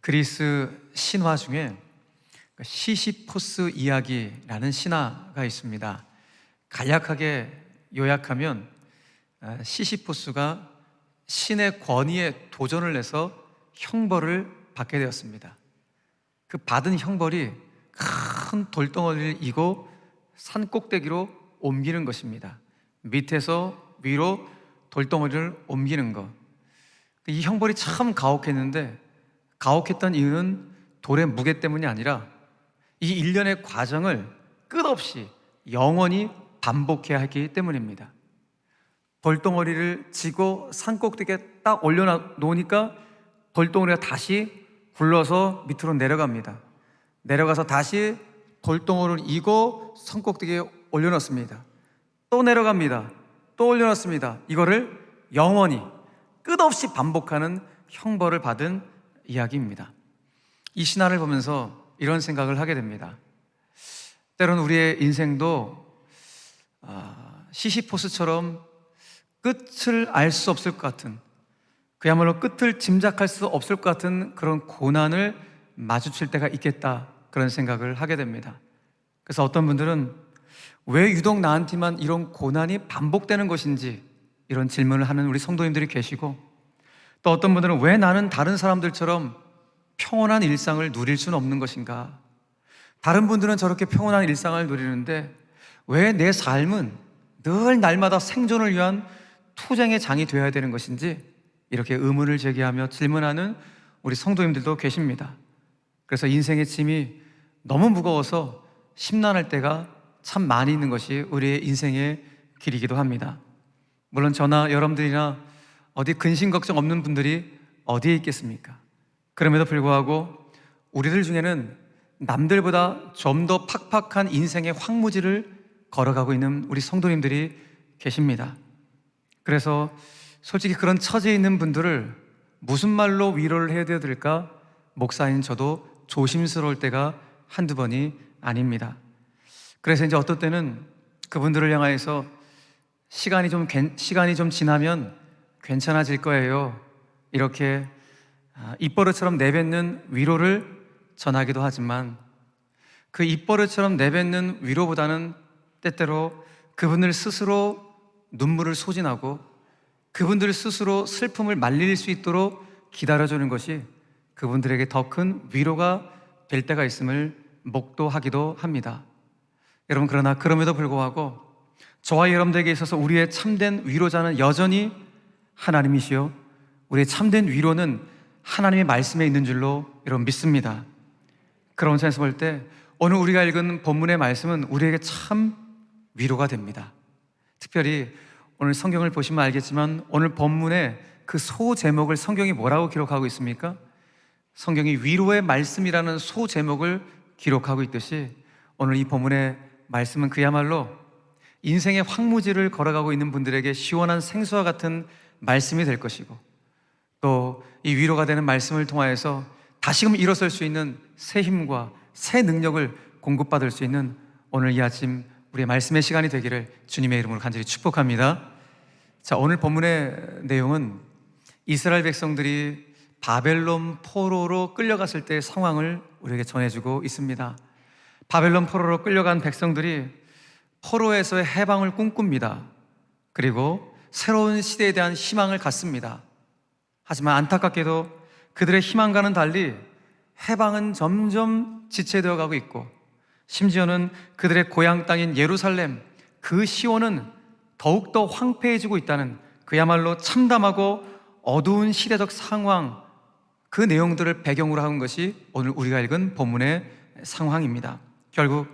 그리스 신화 중에 시시포스 이야기라는 신화가 있습니다. 간략하게 요약하면 시시포스가 신의 권위에 도전을 해서 형벌을 받게 되었습니다. 그 받은 형벌이 큰 돌덩어리를 이고 산 꼭대기로 옮기는 것입니다. 밑에서 위로 돌덩어리를 옮기는 것. 이 형벌이 참 가혹했는데, 가혹했던 이유는 돌의 무게 때문이 아니라 이 일련의 과정을 끝없이 영원히 반복해야 하기 때문입니다. 돌덩어리를 지고 산 꼭대기에 딱 올려놓으니까 돌덩어리가 다시 굴러서 밑으로 내려갑니다. 내려가서 다시 돌덩어리를 이고 산 꼭대기에 올려놓습니다. 또 내려갑니다. 또 올려놓습니다. 이거를 영원히 끝없이 반복하는 형벌을 받은 이야기입니다. 이 신화를 보면서 이런 생각을 하게 됩니다. 때로는 우리의 인생도 시시포스처럼 끝을 알 수 없을 것 같은, 그야말로 끝을 짐작할 수 없을 것 같은 그런 고난을 마주칠 때가 있겠다, 그런 생각을 하게 됩니다. 그래서 어떤 분들은 왜 유독 나한테만 이런 고난이 반복되는 것인지 이런 질문을 하는 우리 성도님들이 계시고, 또 어떤 분들은 왜 나는 다른 사람들처럼 평온한 일상을 누릴 수는 없는 것인가, 다른 분들은 저렇게 평온한 일상을 누리는데 왜 내 삶은 늘 날마다 생존을 위한 투쟁의 장이 되어야 되는 것인지, 이렇게 의문을 제기하며 질문하는 우리 성도님들도 계십니다. 그래서 인생의 짐이 너무 무거워서 심란할 때가 참 많이 있는 것이 우리의 인생의 길이기도 합니다. 물론 저나 여러분들이나 어디 근심 걱정 없는 분들이 어디에 있겠습니까? 그럼에도 불구하고 우리들 중에는 남들보다 좀 더 팍팍한 인생의 황무지를 걸어가고 있는 우리 성도님들이 계십니다. 그래서 솔직히 그런 처지에 있는 분들을 무슨 말로 위로를 해야 될까, 목사인 저도 조심스러울 때가 한두 번이 아닙니다. 그래서 이제 어떤 때는 그분들을 향하여서 시간이 좀 지나면 괜찮아질 거예요, 이렇게 입버릇처럼 내뱉는 위로를 전하기도 하지만, 그 입버릇처럼 내뱉는 위로보다는 때때로 그분들 스스로 눈물을 소진하고 그분들 스스로 슬픔을 말릴 수 있도록 기다려주는 것이 그분들에게 더 큰 위로가 될 때가 있음을 목도하기도 합니다. 여러분, 그러나 그럼에도 불구하고 저와 여러분들에게 있어서 우리의 참된 위로자는 여전히 하나님이시요, 우리의 참된 위로는 하나님의 말씀에 있는 줄로 여러분 믿습니다. 그런 점에서 볼 때 오늘 우리가 읽은 본문의 말씀은 우리에게 참 위로가 됩니다. 특별히 오늘 성경을 보시면 알겠지만 오늘 본문의 그 소제목을 성경이 뭐라고 기록하고 있습니까? 성경이 위로의 말씀이라는 소제목을 기록하고 있듯이 오늘 이 본문의 말씀은 그야말로 인생의 황무지를 걸어가고 있는 분들에게 시원한 생수와 같은 말씀이 될 것이고, 또 이 위로가 되는 말씀을 통하여서 다시금 일어설 수 있는 새 힘과 새 능력을 공급받을 수 있는 오늘 이 아침 우리의 말씀의 시간이 되기를 주님의 이름으로 간절히 축복합니다. 자, 오늘 본문의 내용은 이스라엘 백성들이 바벨론 포로로 끌려갔을 때의 상황을 우리에게 전해주고 있습니다. 바벨론 포로로 끌려간 백성들이 포로에서의 해방을 꿈꿉니다. 그리고 새로운 시대에 대한 희망을 갖습니다. 하지만 안타깝게도 그들의 희망과는 달리 해방은 점점 지체되어 가고 있고, 심지어는 그들의 고향 땅인 예루살렘, 그 시온은 더욱더 황폐해지고 있다는, 그야말로 참담하고 어두운 시대적 상황, 그 내용들을 배경으로 한 것이 오늘 우리가 읽은 본문의 상황입니다. 결국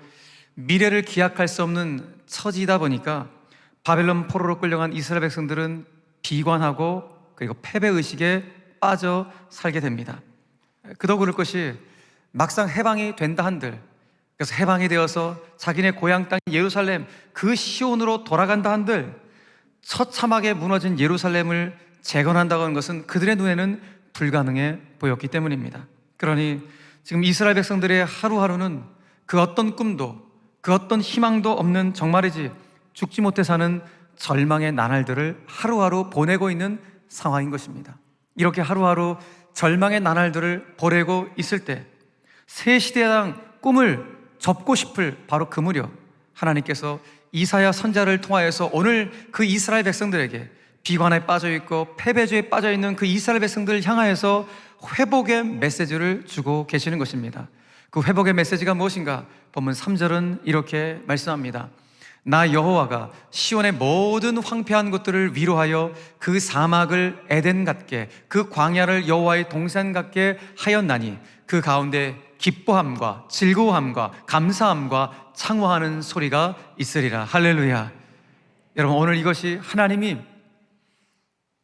미래를 기약할 수 없는 처지이다 보니까 바벨론 포로로 끌려간 이스라엘 백성들은 비관하고 그리고 패배의식에 빠져 살게 됩니다. 그도 그럴 것이 막상 해방이 된다 한들, 그래서 해방이 되어서 자기네 고향 땅 예루살렘, 그 시온으로 돌아간다 한들 처참하게 무너진 예루살렘을 재건한다고 하는 것은 그들의 눈에는 불가능해 보였기 때문입니다. 그러니 지금 이스라엘 백성들의 하루하루는 그 어떤 꿈도 그 어떤 희망도 없는, 정말이지 죽지 못해 사는 절망의 나날들을 하루하루 보내고 있는 상황인 것입니다. 이렇게 하루하루 절망의 나날들을 보내고 있을 때 새 시대당 꿈을 접고 싶을 바로 그 무렵 하나님께서 이사야 선지자를 통하여서 오늘 그 이스라엘 백성들에게 비관에 빠져있고 패배주의에 빠져있는 그 이스라엘 백성들을 향하여서 회복의 메시지를 주고 계시는 것입니다. 그 회복의 메시지가 무엇인가? 본문 3절은 이렇게 말씀합니다. 나 여호와가 시온의 모든 황폐한 곳들을 위로하여 그 사막을 에덴 같게 그 광야를 여호와의 동산 같게 하였나니 그 가운데 기뻐함과 즐거움과 감사함과 창화하는 소리가 있으리라. 할렐루야. 여러분, 오늘 이것이 하나님이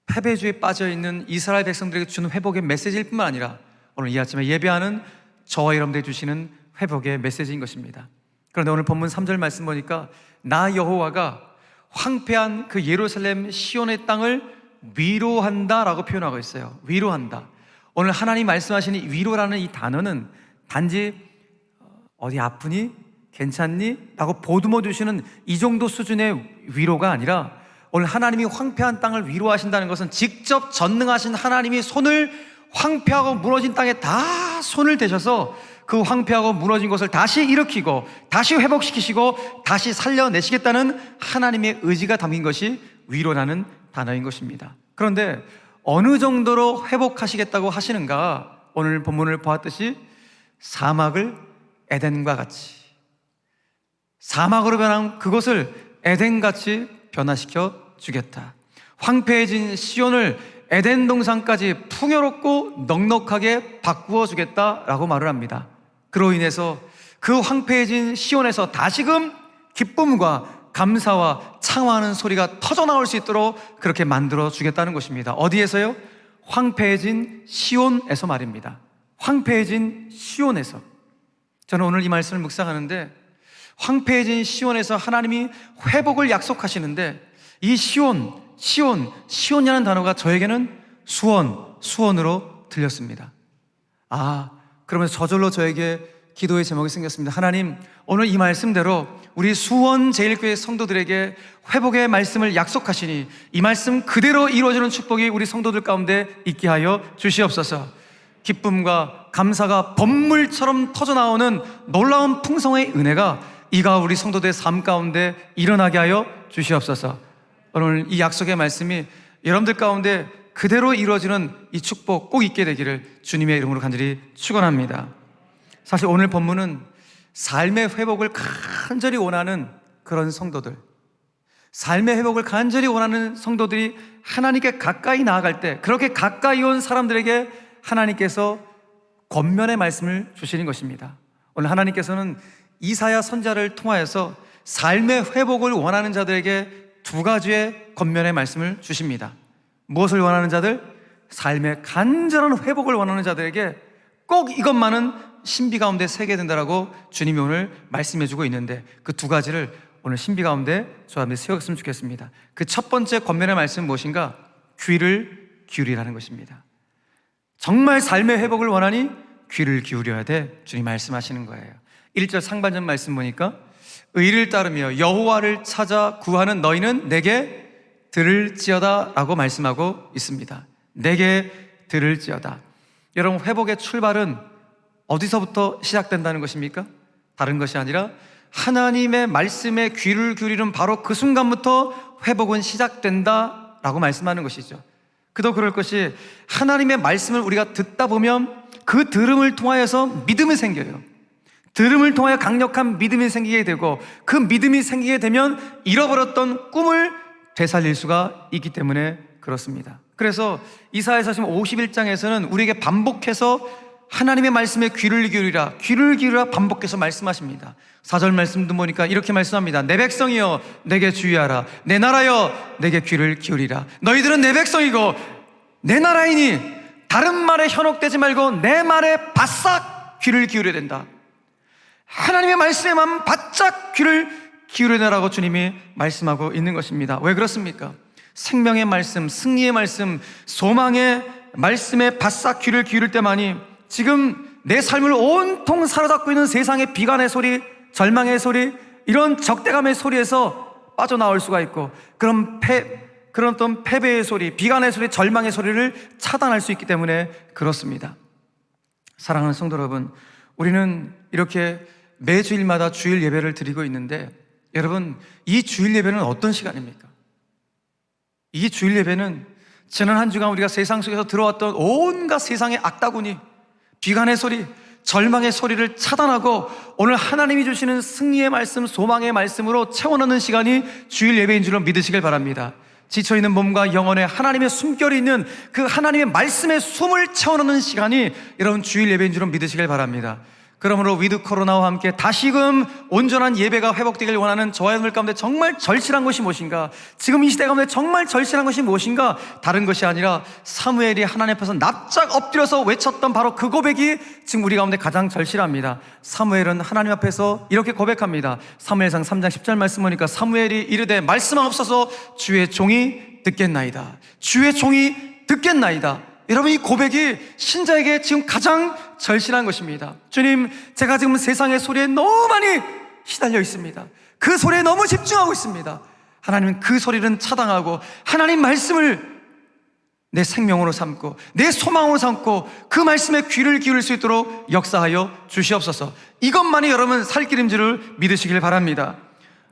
패배주의에 빠져있는 이스라엘 백성들에게 주는 회복의 메시지일 뿐만 아니라 오늘 이 아침에 예배하는 저와 여러분들에게 주시는 회복의 메시지인 것입니다. 그런데 오늘 본문 3절 말씀 보니까 나 여호와가 황폐한 그 예루살렘 시온의 땅을 위로한다 라고 표현하고 있어요. 위로한다. 오늘 하나님 말씀하시는 위로라는 이 단어는 단지 어디 아프니? 괜찮니? 라고 보듬어 주시는 이 정도 수준의 위로가 아니라 오늘 하나님이 황폐한 땅을 위로하신다는 것은 직접 전능하신 하나님이 손을 황폐하고 무너진 땅에 다 손을 대셔서 그 황폐하고 무너진 것을 다시 일으키고 다시 회복시키시고 다시 살려내시겠다는 하나님의 의지가 담긴 것이 위로라는 단어인 것입니다. 그런데 어느 정도로 회복하시겠다고 하시는가? 오늘 본문을 보았듯이 사막을 에덴과 같이, 사막으로 변한 그것을 에덴같이 변화시켜 주겠다. 황폐해진 시온을 에덴 동산까지 풍요롭고 넉넉하게 바꾸어 주겠다라고 말을 합니다. 그로 인해서 그 황폐해진 시온에서 다시금 기쁨과 감사와 창화하는 소리가 터져나올 수 있도록 그렇게 만들어 주겠다는 것입니다. 어디에서요? 황폐해진 시온에서 말입니다. 황폐해진 시온에서. 저는 오늘 이 말씀을 묵상하는데 황폐해진 시온에서 하나님이 회복을 약속하시는데 이 시온이라는 단어가 저에게는 수원으로 들렸습니다. 그러면서 저절로 저에게 기도의 제목이 생겼습니다. 하나님, 오늘 이 말씀대로 우리 수원 제일교회 성도들에게 회복의 말씀을 약속하시니 이 말씀 그대로 이루어지는 축복이 우리 성도들 가운데 있게 하여 주시옵소서. 기쁨과 감사가 번물처럼 터져나오는 놀라운 풍성의 은혜가 이가 우리 성도들의 삶 가운데 일어나게 하여 주시옵소서. 오늘 이 약속의 말씀이 여러분들 가운데 그대로 이루어지는 이 축복 꼭 있게 되기를 주님의 이름으로 간절히 축원합니다. 사실 오늘 본문은 삶의 회복을 간절히 원하는 그런 성도들, 삶의 회복을 간절히 원하는 성도들이 하나님께 가까이 나아갈 때 그렇게 가까이 온 사람들에게 하나님께서 권면의 말씀을 주시는 것입니다. 오늘 하나님께서는 이사야 선지자를 통하여서 삶의 회복을 원하는 자들에게 두 가지의 권면의 말씀을 주십니다. 무엇을 원하는 자들? 삶의 간절한 회복을 원하는 자들에게 꼭 이것만은 신비 가운데 새게 된다라고 주님이 오늘 말씀해주고 있는데 그 두 가지를 오늘 신비 가운데 저와 함께 세웠으면 좋겠습니다. 그 첫 번째 권면의 말씀은 무엇인가? 귀를 기울이라는 것입니다. 정말 삶의 회복을 원하니 귀를 기울여야 돼. 주님 말씀하시는 거예요. 1절 상반절 말씀 보니까 의를 따르며 여호와를 찾아 구하는 너희는 내게 들을지어다 라고 말씀하고 있습니다. 내게 들을지어다. 여러분, 회복의 출발은 어디서부터 시작된다는 것입니까? 다른 것이 아니라 하나님의 말씀에 귀를 기울이는 바로 그 순간부터 회복은 시작된다 라고 말씀하는 것이죠. 그도 그럴 것이 하나님의 말씀을 우리가 듣다 보면 그 들음을 통하여서 믿음이 생겨요. 들음을 통하여 강력한 믿음이 생기게 되고 그 믿음이 생기게 되면 잃어버렸던 꿈을 되살릴 수가 있기 때문에 그렇습니다. 그래서 이사야서 51장에서는 우리에게 반복해서 하나님의 말씀에 귀를 기울이라 반복해서 말씀하십니다. 4절 말씀도 보니까 이렇게 말씀합니다. 내 백성이여 내게 주의하라. 내 나라여 내게 귀를 기울이라. 너희들은 내 백성이고 내 나라이니 다른 말에 현혹되지 말고 내 말에 바싹 귀를 기울여야 된다. 하나님의 말씀에만 바짝 귀를 기울여내라고 주님이 말씀하고 있는 것입니다. 왜 그렇습니까? 생명의 말씀, 승리의 말씀, 소망의 말씀에 바싹 귀를 기울일 때만이 지금 내 삶을 온통 사로잡고 있는 세상의 비관의 소리, 절망의 소리, 이런 적대감의 소리에서 빠져나올 수가 있고 그런 그런 어떤 패배의 소리, 비관의 소리, 절망의 소리를 차단할 수 있기 때문에 그렇습니다. 사랑하는 성도 여러분, 우리는 이렇게 매주일마다 주일 예배를 드리고 있는데, 여러분, 이 주일 예배는 어떤 시간입니까? 이 주일 예배는 지난 한 주간 우리가 세상 속에서 들어왔던 온갖 세상의 악다구니, 비관의 소리, 절망의 소리를 차단하고 오늘 하나님이 주시는 승리의 말씀, 소망의 말씀으로 채워넣는 시간이 주일 예배인 줄로 믿으시길 바랍니다. 지쳐있는 몸과 영혼에 하나님의 숨결이 있는 그 하나님의 말씀의 숨을 채워넣는 시간이 여러분 주일 예배인 줄로 믿으시길 바랍니다. 그러므로 위드 코로나와 함께 다시금 온전한 예배가 회복되길 원하는 저와 여러분들 가운데 정말 절실한 것이 무엇인가? 지금 이 시대 가운데 정말 절실한 것이 무엇인가? 다른 것이 아니라 사무엘이 하나님 앞에서 납작 엎드려서 외쳤던 바로 그 고백이 지금 우리 가운데 가장 절실합니다. 사무엘은 하나님 앞에서 이렇게 고백합니다. 사무엘상 3장 10절 말씀 보니까 사무엘이 이르되 말씀하옵소서 주의 종이 듣겠나이다. 주의 종이 듣겠나이다. 여러분, 이 고백이 신자에게 지금 가장 절실한 것입니다. 주님, 제가 지금 세상의 소리에 너무 많이 시달려 있습니다. 그 소리에 너무 집중하고 있습니다. 하나님은 그 소리는 차단하고 하나님 말씀을 내 생명으로 삼고 내 소망으로 삼고 그 말씀에 귀를 기울일 수 있도록 역사하여 주시옵소서. 이것만이 여러분 살길인 줄을 믿으시길 바랍니다.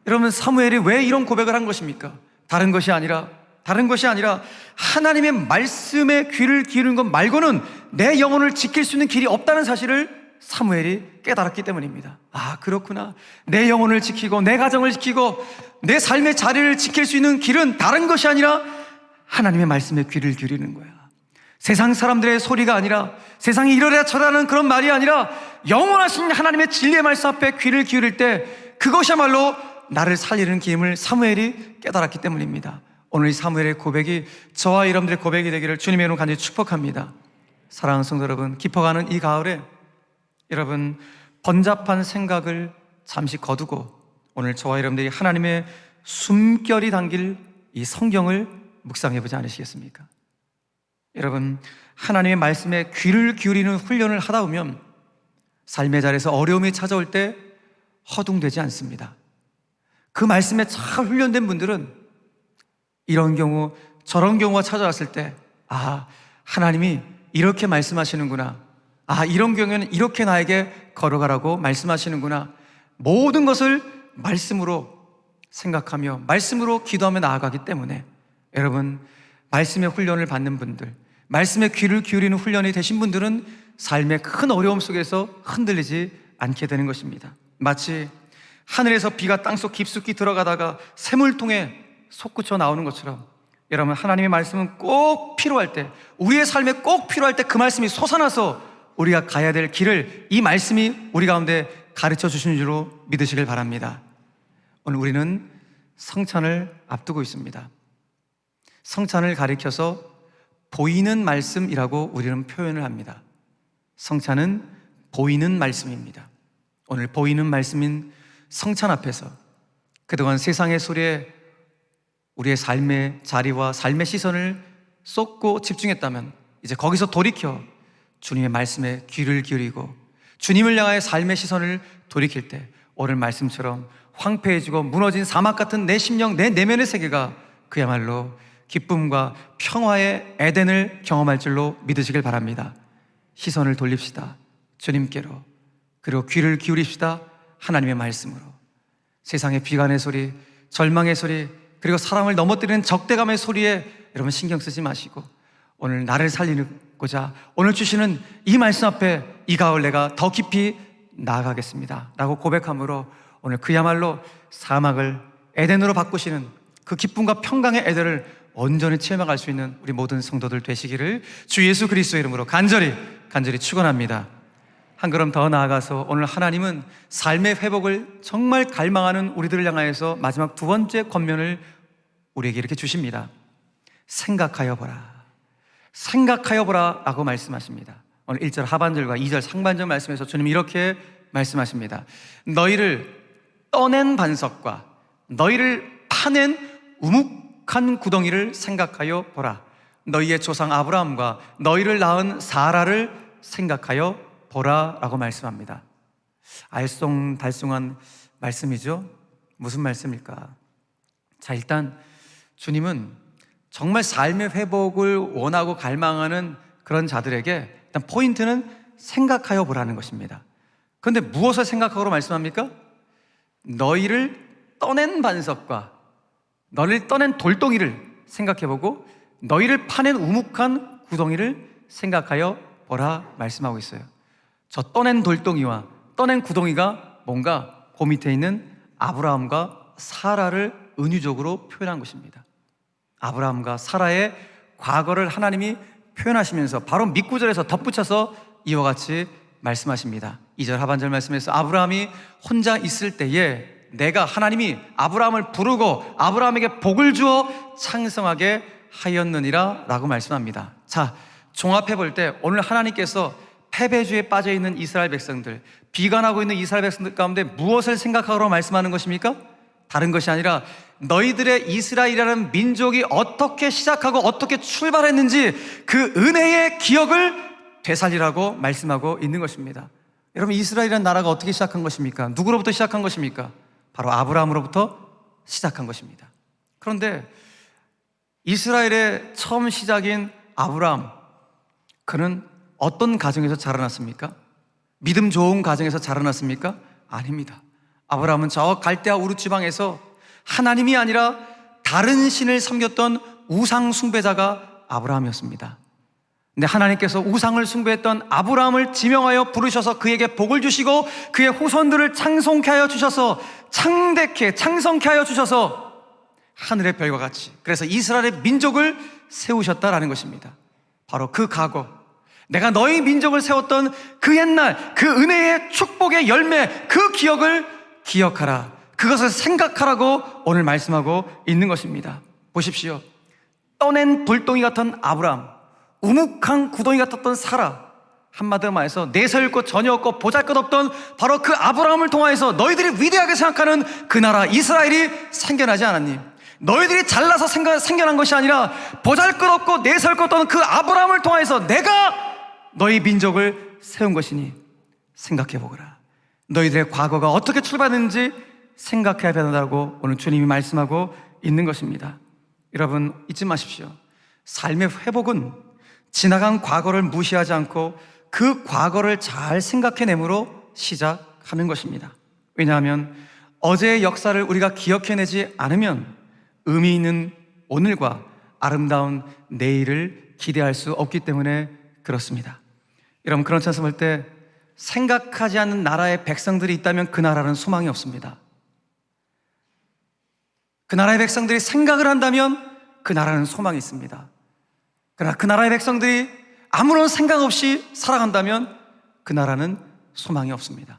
여러분, 사무엘이 왜 이런 고백을 한 것입니까? 다른 것이 아니라 하나님의 말씀에 귀를 기울이는 것 말고는 내 영혼을 지킬 수 있는 길이 없다는 사실을 사무엘이 깨달았기 때문입니다. 아, 그렇구나. 내 영혼을 지키고 내 가정을 지키고 내 삶의 자리를 지킬 수 있는 길은 다른 것이 아니라 하나님의 말씀에 귀를 기울이는 거야. 세상 사람들의 소리가 아니라, 세상이 이러라 저러라는 그런 말이 아니라 영원하신 하나님의 진리의 말씀 앞에 귀를 기울일 때 그것이야말로 나를 살리는 길임을 사무엘이 깨달았기 때문입니다. 오늘 이 사무엘의 고백이 저와 여러분들의 고백이 되기를 주님의 이름으로 간절히 축복합니다. 사랑하는 성도 여러분, 깊어가는 이 가을에 여러분 번잡한 생각을 잠시 거두고 오늘 저와 여러분들이 하나님의 숨결이 담길 이 성경을 묵상해보지 않으시겠습니까? 여러분, 하나님의 말씀에 귀를 기울이는 훈련을 하다 보면 삶의 자리에서 어려움이 찾아올 때 허둥대지 않습니다. 그 말씀에 잘 훈련된 분들은 이런 경우 저런 경우가 찾아왔을 때, 아, 하나님이 이렇게 말씀하시는구나, 아, 이런 경우에는 이렇게 나에게 걸어가라고 말씀하시는구나, 모든 것을 말씀으로 생각하며 말씀으로 기도하며 나아가기 때문에 여러분, 말씀의 훈련을 받는 분들, 말씀에 귀를 기울이는 훈련이 되신 분들은 삶의 큰 어려움 속에서 흔들리지 않게 되는 것입니다. 마치 하늘에서 비가 땅속 깊숙이 들어가다가 샘물통에 솟구쳐 나오는 것처럼 여러분, 하나님의 말씀은 꼭 필요할 때, 우리의 삶에 꼭 필요할 때 그 말씀이 솟아나서 우리가 가야 될 길을 이 말씀이 우리 가운데 가르쳐 주시는 줄로 믿으시길 바랍니다. 오늘 우리는 성찬을 앞두고 있습니다. 성찬을 가리켜서 보이는 말씀이라고 우리는 표현을 합니다. 성찬은 보이는 말씀입니다. 오늘 보이는 말씀인 성찬 앞에서 그동안 세상의 소리에 우리의 삶의 자리와 삶의 시선을 쏟고 집중했다면 이제 거기서 돌이켜 주님의 말씀에 귀를 기울이고 주님을 향하여 삶의 시선을 돌이킬 때 오늘 말씀처럼 황폐해지고 무너진 사막 같은 내 심령, 내 내면의 세계가 그야말로 기쁨과 평화의 에덴을 경험할 줄로 믿으시길 바랍니다. 시선을 돌립시다. 주님께로. 그리고 귀를 기울입시다. 하나님의 말씀으로. 세상의 비관의 소리, 절망의 소리, 그리고 사람을 넘어뜨리는 적대감의 소리에 여러분 신경 쓰지 마시고 오늘 나를 살리고자 오늘 주시는 이 말씀 앞에 이 가을 내가 더 깊이 나아가겠습니다 라고 고백함으로 오늘 그야말로 사막을 에덴으로 바꾸시는 그 기쁨과 평강의 에덴을 온전히 체험할 수 있는 우리 모든 성도들 되시기를 주 예수 그리스도의 이름으로 간절히 축원합니다. 한 걸음 더 나아가서 오늘 하나님은 삶의 회복을 정말 갈망하는 우리들을 향하여서 마지막 두 번째 권면을 우리에게 이렇게 주십니다. 생각하여 보라 라고 말씀하십니다. 오늘 1절 하반절과 2절 상반절 말씀에서 주님이 이렇게 말씀하십니다. 너희를 떠낸 반석과 너희를 파낸 우묵한 구덩이를 생각하여 보라. 너희의 조상 아브라함과 너희를 낳은 사라를 생각하여 보라 라고 말씀합니다. 알쏭달쏭한 말씀이죠. 무슨 말씀일까? 자, 일단 주님은 정말 삶의 회복을 원하고 갈망하는 그런 자들에게 일단 포인트는 생각하여 보라는 것입니다. 그런데 무엇을 생각하고 말씀합니까? 너희를 떠낸 반석과 너희를 떠낸 돌덩이를 생각해보고 너희를 파낸 우묵한 구덩이를 생각하여 보라 말씀하고 있어요. 저 떠낸 돌덩이와 떠낸 구덩이가 뭔가 그 밑에 있는 아브라함과 사라를 은유적으로 표현한 것입니다. 아브라함과 사라의 과거를 하나님이 표현하시면서 바로 밑구절에서 덧붙여서 이와 같이 말씀하십니다. 2절 하반절 말씀에서 아브라함이 혼자 있을 때에 내가 하나님이 아브라함을 부르고 아브라함에게 복을 주어 창성하게 하였느니라 라고 말씀합니다. 자, 종합해 볼 때 오늘 하나님께서 패배주의에 빠져있는 이스라엘 백성들, 비관하고 있는 이스라엘 백성들 가운데 무엇을 생각하라고 말씀하는 것입니까? 다른 것이 아니라 너희들의 이스라엘이라는 민족이 어떻게 시작하고 어떻게 출발했는지 그 은혜의 기억을 되살리라고 말씀하고 있는 것입니다. 여러분, 이스라엘이라는 나라가 어떻게 시작한 것입니까? 누구로부터 시작한 것입니까? 바로 아브라함으로부터 시작한 것입니다. 그런데 이스라엘의 처음 시작인 아브라함, 그는 어떤 가정에서 자라났습니까? 믿음 좋은 가정에서 자라났습니까? 아닙니다. 아브라함은 저 갈대아 우르 지방에서 하나님이 아니라 다른 신을 섬겼던 우상 숭배자가 아브라함이었습니다. 근데 하나님께서 우상을 숭배했던 아브라함을 지명하여 부르셔서 그에게 복을 주시고 그의 후손들을 창성케 하여 주셔서 창성케 하여 주셔서 하늘의 별과 같이, 그래서 이스라엘의 민족을 세우셨다라는 것입니다. 바로 그 과거, 내가 너희 민족을 세웠던 그 옛날 그 은혜의 축복의 열매, 그 기억을 기억하라, 그것을 생각하라고 오늘 말씀하고 있는 것입니다. 보십시오. 떠낸 돌덩이 같은 아브라함, 우묵한 구덩이 같았던 사라, 한마디로 말해서 내세울 것 전혀 없고 보잘것없던 바로 그 아브라함을 통하여서 너희들이 위대하게 생각하는 그 나라 이스라엘이 생겨나지 않았니? 너희들이 잘나서 생겨난 것이 아니라 보잘것없고 내세울 것 없던 그 아브라함을 통하여서 내가 너희 민족을 세운 것이니 생각해보거라. 너희들의 과거가 어떻게 출발했는지 생각해야 된다고 오늘 주님이 말씀하고 있는 것입니다. 여러분, 잊지 마십시오. 삶의 회복은 지나간 과거를 무시하지 않고 그 과거를 잘 생각해내므로 시작하는 것입니다. 왜냐하면 어제의 역사를 우리가 기억해내지 않으면 의미 있는 오늘과 아름다운 내일을 기대할 수 없기 때문에 그렇습니다. 여러분, 그런 찬스 볼 때 생각하지 않는 나라의 백성들이 있다면 그 나라는 소망이 없습니다. 그 나라의 백성들이 생각을 한다면 그 나라는 소망이 있습니다. 그러나 그 나라의 백성들이 아무런 생각 없이 살아간다면 그 나라는 소망이 없습니다.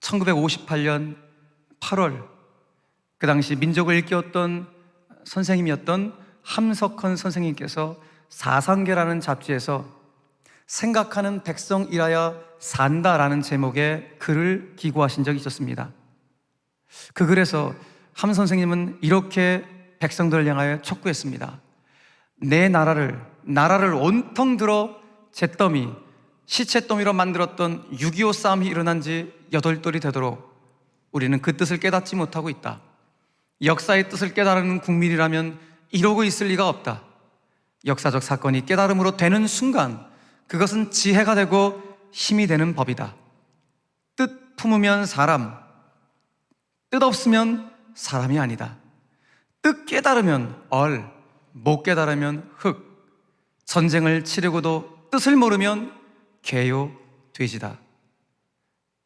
1958년 8월, 그 당시 민족을 일깨웠던 선생님이었던 함석헌 선생님께서 사상계라는 잡지에서 생각하는 백성이라야 산다라는 제목의 글을 기고하신 적이 있었습니다. 그 글에서 함 선생님은 이렇게 백성들을 향하여 촉구했습니다. 내 나라를 온통 들어 잿더미, 시체더미로 만들었던 6.25 싸움이 일어난 지 8돌이 되도록 우리는 그 뜻을 깨닫지 못하고 있다. 역사의 뜻을 깨달은 국민이라면 이러고 있을 리가 없다. 역사적 사건이 깨달음으로 되는 순간 그것은 지혜가 되고 힘이 되는 법이다. 뜻 품으면 사람, 뜻 없으면 사람이 아니다. 뜻 깨달으면 얼, 못 깨달으면 흙. 전쟁을 치르고도 뜻을 모르면 개요, 돼지다.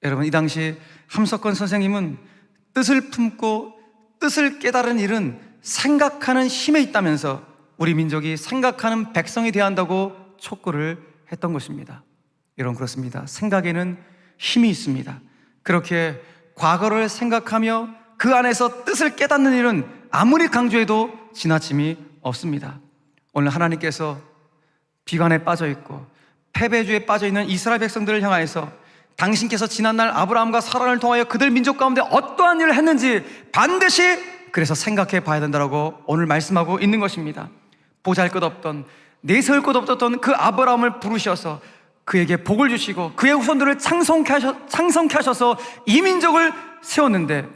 여러분, 이 당시 함석헌 선생님은 뜻을 품고 뜻을 깨달은 일은 생각하는 힘에 있다면서 우리 민족이 생각하는 백성이 되어야 한다고 촉구를 했던 것입니다. 여러분, 그렇습니다. 생각에는 힘이 있습니다. 그렇게 과거를 생각하며 그 안에서 뜻을 깨닫는 일은 아무리 강조해도 지나침이 없습니다. 오늘 하나님께서 비관에 빠져있고 패배주의에 빠져있는 이스라엘 백성들을 향하여서 당신께서 지난날 아브라함과 사라를 통하여 그들 민족 가운데 어떠한 일을 했는지 반드시 그래서 생각해 봐야 된다고 오늘 말씀하고 있는 것입니다. 보잘것없던, 내세울 것 없었던 그 아브라함을 부르셔서 그에게 복을 주시고 그의 후손들을 창성케 하셔서 이 민족을 세웠는데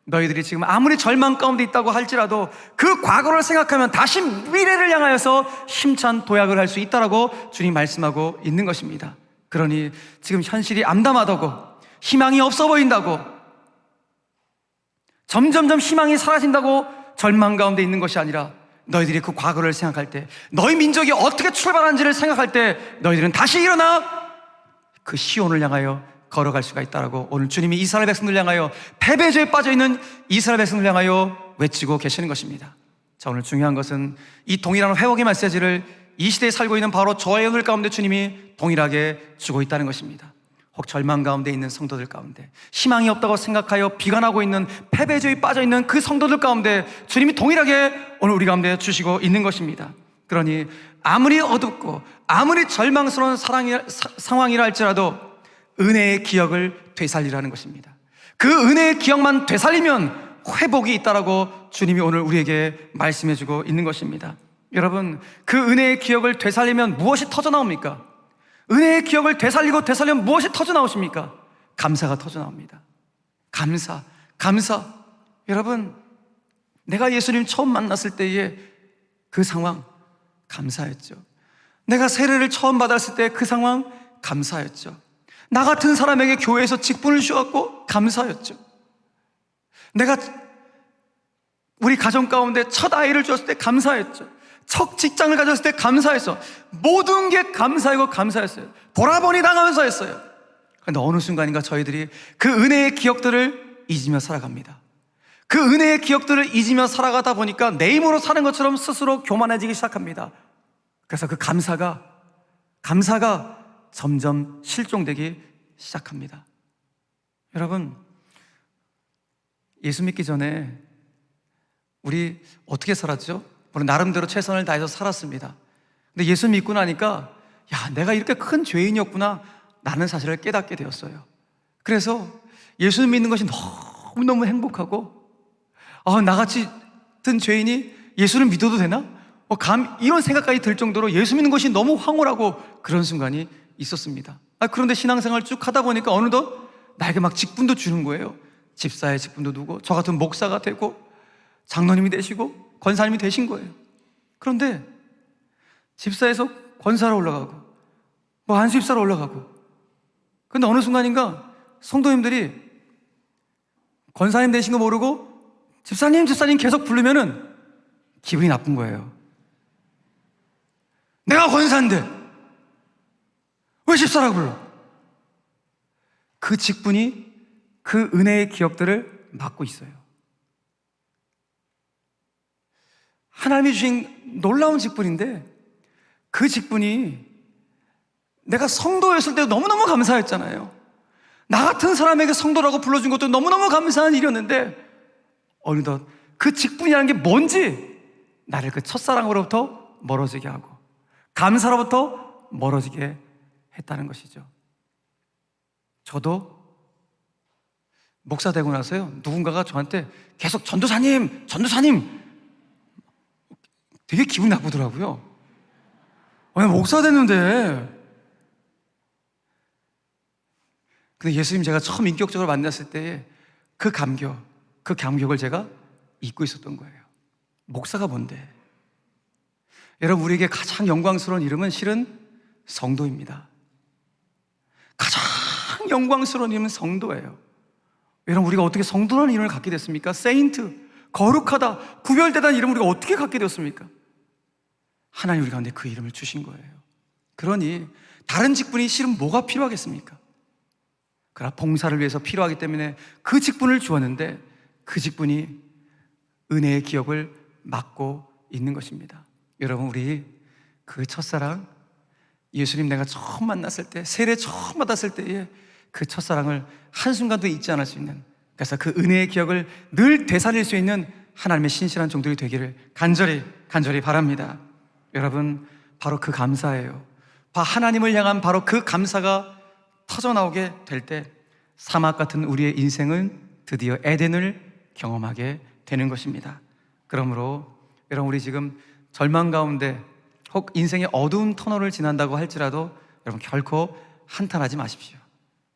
너희들이 지금 아무리 절망 가운데 있다고 할지라도 그 과거를 생각하면 다시 미래를 향하여서 힘찬 도약을 할 수 있다라고 주님 말씀하고 있는 것입니다. 그러니 지금 현실이 암담하다고, 희망이 없어 보인다고, 점점점 희망이 사라진다고 절망 가운데 있는 것이 아니라 너희들이 그 과거를 생각할 때, 너희 민족이 어떻게 출발한지를 생각할 때 너희들은 다시 일어나 그 시온을 향하여 걸어갈 수가 있다라고 오늘 주님이 이스라엘 백성들 향하여, 패배죄에 빠져있는 이스라엘 백성들 향하여 외치고 계시는 것입니다. 자, 오늘 중요한 것은 이 동일한 회복의 메시지를 이 시대에 살고 있는 바로 저의 오늘 가운데 주님이 동일하게 주고 있다는 것입니다. 혹 절망 가운데 있는 성도들 가운데, 희망이 없다고 생각하여 비관하고 있는, 패배주의에 빠져있는 그 성도들 가운데 주님이 동일하게 오늘 우리 가운데 주시고 있는 것입니다. 그러니 아무리 어둡고 아무리 절망스러운 상황이라 할지라도 은혜의 기억을 되살리라는 것입니다. 그 은혜의 기억만 되살리면 회복이 있다라고 주님이 오늘 우리에게 말씀해주고 있는 것입니다. 여러분, 그 은혜의 기억을 되살리면 무엇이 터져 나옵니까? 은혜의 기억을 되살리면 무엇이 터져 나오십니까? 감사가 터져 나옵니다. 감사. 여러분, 내가 예수님 처음 만났을 때의 그 상황 감사였죠. 내가 세례를 처음 받았을 때 그 상황 감사였죠. 나 같은 사람에게 교회에서 직분을 주었고 감사였죠. 내가 우리 가정 가운데 첫 아이를 주었을 때 감사했죠. 첫 직장을 가졌을 때 감사했어. 모든 게 감사였어요. 돌아보니 다 감사했어요. 그런데 어느 순간인가 저희들이 그 은혜의 기억들을 잊으며 살아갑니다. 그 은혜의 기억들을 잊으며 살아가다 보니까 내 힘으로 사는 것처럼 스스로 교만해지기 시작합니다. 그래서 그 감사가 점점 실종되기 시작합니다. 여러분, 예수 믿기 전에 우리 어떻게 살았죠? 물론 나름대로 최선을 다해서 살았습니다. 근데 예수 믿고 나니까 내가 이렇게 큰 죄인이었구나 라는 사실을 깨닫게 되었어요. 그래서 예수 믿는 것이 너무너무 행복하고, 나같이 든 죄인이 예수를 믿어도 되나? 이런 생각까지 들 정도로 예수 믿는 것이 너무 황홀하고 그런 순간이 있었습니다. 그런데 신앙생활 쭉 하다 보니까 어느덧 나에게 막 직분도 주는 거예요. 집사의 직분도 두고, 저 같은 목사가 되고, 장로님이 되시고, 권사님이 되신 거예요. 그런데 집사에서 권사로 올라가고, 안수집사로 올라가고, 근데 어느 순간인가 성도님들이 권사님 되신 거 모르고 집사님 계속 부르면은 기분이 나쁜 거예요. 내가 권사인데 왜 집사라고 불러? 그 직분이 그 은혜의 기억들을 막고 있어요. 하나님이 주신 놀라운 직분인데, 그 직분이 내가 성도였을 때 너무너무 감사했잖아요. 나 같은 사람에게 성도라고 불러준 것도 너무너무 감사한 일이었는데, 어느덧 그 직분이라는 게 뭔지 나를 그 첫사랑으로부터 멀어지게 하고 감사로부터 멀어지게 했다는 것이죠. 저도 목사 되고 나서요, 누군가가 저한테 계속 전도사님 되게 기분 나쁘더라고요. 목사 됐는데. 근데 예수님 제가 처음 인격적으로 만났을 때 그 감격을 제가 잊고 있었던 거예요. 목사가 뭔데? 여러분, 우리에게 가장 영광스러운 이름은 실은 성도입니다. 가장 영광스러운 이름은 성도예요. 여러분, 우리가 어떻게 성도라는 이름을 갖게 됐습니까? 세인트, 거룩하다, 구별되다는 이름을 우리가 어떻게 갖게 되었습니까? 하나님 우리 가운데 그 이름을 주신 거예요. 그러니 다른 직분이 실은 뭐가 필요하겠습니까? 그러나 봉사를 위해서 필요하기 때문에 그 직분을 주었는데, 그 직분이 은혜의 기억을 막고 있는 것입니다. 여러분, 우리 그 첫사랑, 예수님 내가 처음 만났을 때, 세례 처음 받았을 때의 그 첫사랑을 한순간도 잊지 않을 수 있는, 그래서 그 은혜의 기억을 늘 되살릴 수 있는 하나님의 신실한 종들이 되기를 간절히 바랍니다. 여러분, 바로 그 감사예요. 하나님을 향한 바로 그 감사가 터져나오게 될 때 사막 같은 우리의 인생은 드디어 에덴을 경험하게 되는 것입니다. 그러므로 여러분, 우리 지금 절망 가운데 혹 인생의 어두운 터널을 지난다고 할지라도 여러분, 결코 한탄하지 마십시오.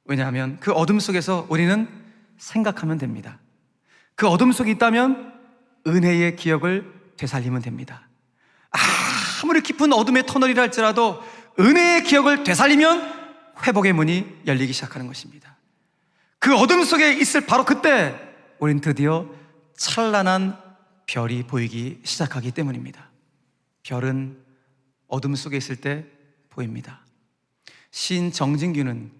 왜냐하면 그 어둠 속에서 우리는 생각하면 됩니다. 그 어둠 속에 있다면 은혜의 기억을 되살리면 됩니다. 아무리 깊은 어둠의 터널이라 할지라도 은혜의 기억을 되살리면 회복의 문이 열리기 시작하는 것입니다. 그 어둠 속에 있을 바로 그때 우린 드디어 찬란한 별이 보이기 시작하기 때문입니다. 별은 어둠 속에 있을 때 보입니다. 시인 정진규는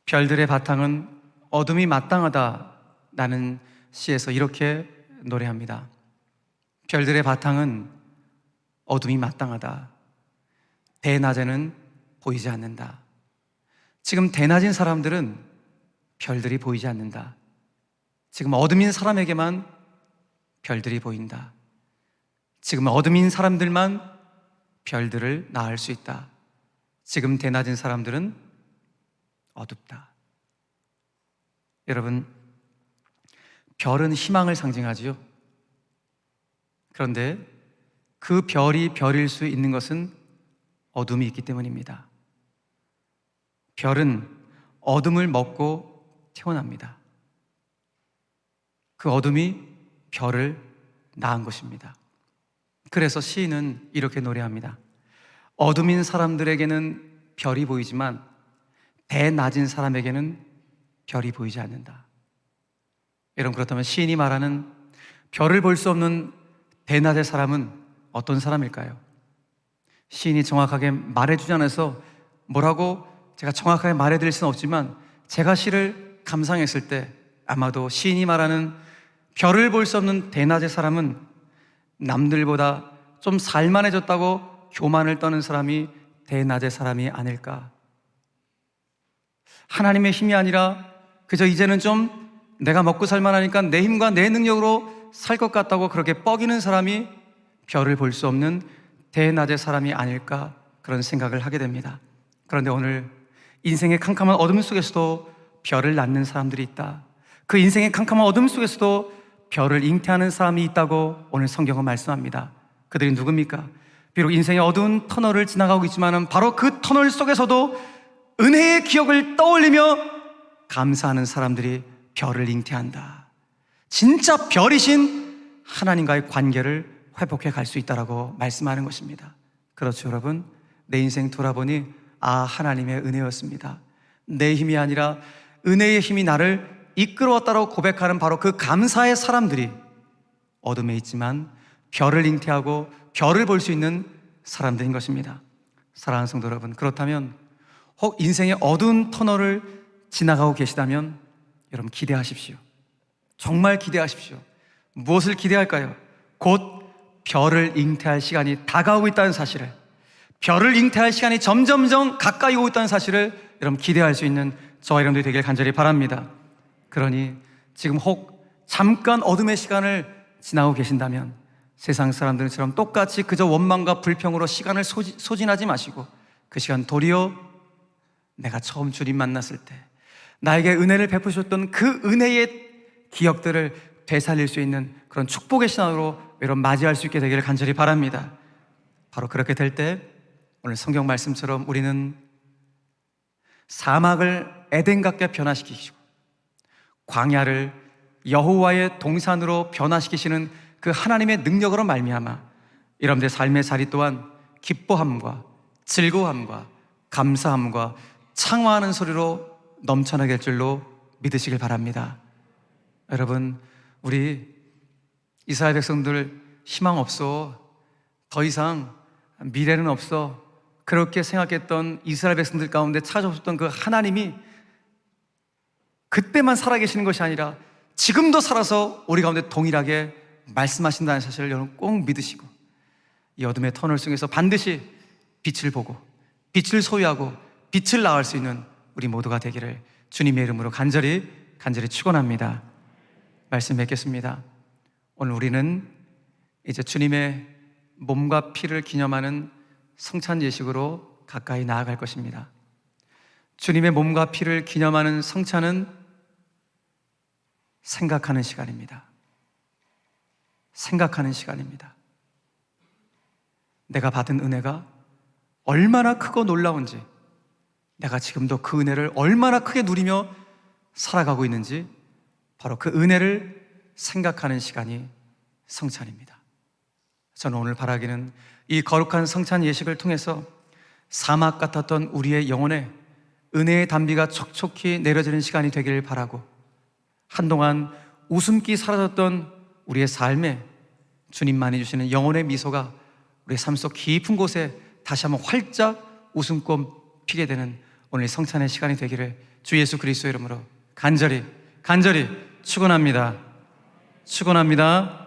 별들의 바탕은 어둠이 마땅하다라는 시에서 이렇게 노래합니다. 별들의 바탕은 어둠이 마땅하다. 대낮에는 보이지 않는다. 지금 대낮인 사람들은 별들이 보이지 않는다. 지금 어둠인 사람에게만 별들이 보인다. 지금 어둠인 사람들만 별들을 낳을 수 있다. 지금 대낮인 사람들은 어둡다. 여러분, 별은 희망을 상징하지요. 그런데 그 별이 별일 수 있는 것은 어둠이 있기 때문입니다. 별은 어둠을 먹고 태어납니다. 그 어둠이 별을 낳은 것입니다. 그래서 시인은 이렇게 노래합니다. 어둠인 사람들에게는 별이 보이지만 대낮인 사람에게는 별이 보이지 않는다. 여러분, 그렇다면 시인이 말하는 별을 볼 수 없는 대낮의 사람은 어떤 사람일까요? 시인이 정확하게 말해주지 않아서 뭐라고 제가 정확하게 말해드릴 수는 없지만 제가 시를 감상했을 때 아마도 시인이 말하는 별을 볼 수 없는 대낮의 사람은 남들보다 좀 살만해졌다고 교만을 떠는 사람이 대낮의 사람이 아닐까. 하나님의 힘이 아니라 그저 이제는 좀 내가 먹고 살만하니까 내 힘과 내 능력으로 살 것 같다고 그렇게 뻐기는 사람이 별을 볼 수 없는 대낮의 사람이 아닐까, 그런 생각을 하게 됩니다. 그런데 오늘 인생의 캄캄한 어둠 속에서도 별을 낳는 사람들이 있다. 그 인생의 캄캄한 어둠 속에서도 별을 잉태하는 사람이 있다고 오늘 성경은 말씀합니다. 그들이 누굽니까? 비록 인생의 어두운 터널을 지나가고 있지만 바로 그 터널 속에서도 은혜의 기억을 떠올리며 감사하는 사람들이 별을 잉태한다. 진짜 별이신 하나님과의 관계를 회복해 갈 수 있다라고 말씀하는 것입니다. 그렇죠, 여러분? 내 인생 돌아보니 하나님의 은혜였습니다. 내 힘이 아니라 은혜의 힘이 나를 이끌어왔다고 고백하는 바로 그 감사의 사람들이 어둠에 있지만 별을 잉태하고 별을 볼 수 있는 사람들인 것입니다. 사랑하는 성도 여러분, 그렇다면 혹 인생의 어두운 터널을 지나가고 계시다면 여러분 기대하십시오. 정말 기대하십시오. 무엇을 기대할까요? 곧 별을 잉태할 시간이 다가오고 있다는 사실을, 별을 잉태할 시간이 점점점 가까이 오고 있다는 사실을 여러분 기대할 수 있는 저와 여러분들이 되길 간절히 바랍니다. 그러니 지금 혹 잠깐 어둠의 시간을 지나고 계신다면 세상 사람들처럼 똑같이 그저 원망과 불평으로 시간을 소진하지 마시고 그 시간 도리어 내가 처음 주님 만났을 때 나에게 은혜를 베푸셨던 그 은혜의 기억들을 되살릴 수 있는 그런 축복의 시간으로 여러분 맞이할 수 있게 되기를 간절히 바랍니다. 바로 그렇게 될 때 오늘 성경 말씀처럼 우리는 사막을 에덴 같게 변화시키시고 광야를 여호와의 동산으로 변화시키시는 그 하나님의 능력으로 말미암아 여러분들의 삶의 자리 또한 기뻐함과 즐거움과 감사함과 창화하는 소리로 넘쳐나게 될 줄로 믿으시길 바랍니다. 여러분, 우리 이스라엘 백성들 희망 없어, 더 이상 미래는 없어, 그렇게 생각했던 이스라엘 백성들 가운데 찾아오셨던 그 하나님이 그때만 살아계시는 것이 아니라 지금도 살아서 우리 가운데 동일하게 말씀하신다는 사실을 여러분 꼭 믿으시고 이 어둠의 터널 속에서 반드시 빛을 보고 빛을 소유하고 빛을 나갈 수 있는 우리 모두가 되기를 주님의 이름으로 간절히 축원합니다. 말씀 뵙겠습니다. 오늘 우리는 이제 주님의 몸과 피를 기념하는 성찬 예식으로 가까이 나아갈 것입니다. 주님의 몸과 피를 기념하는 성찬은 생각하는 시간입니다. 생각하는 시간입니다. 내가 받은 은혜가 얼마나 크고 놀라운지, 내가 지금도 그 은혜를 얼마나 크게 누리며 살아가고 있는지 바로 그 은혜를 생각하는 시간이 성찬입니다. 저는 오늘 바라기는 이 거룩한 성찬 예식을 통해서 사막 같았던 우리의 영혼에 은혜의 단비가 촉촉히 내려지는 시간이 되길 바라고, 한동안 웃음기 사라졌던 우리의 삶에 주님만이 주시는 영혼의 미소가 우리의 삶 속 깊은 곳에 다시 한번 활짝 웃음꽃 피게 되는 오늘 성찬의 시간이 되기를 주 예수 그리스도의 이름으로 간절히 축원합니다. 축원합니다.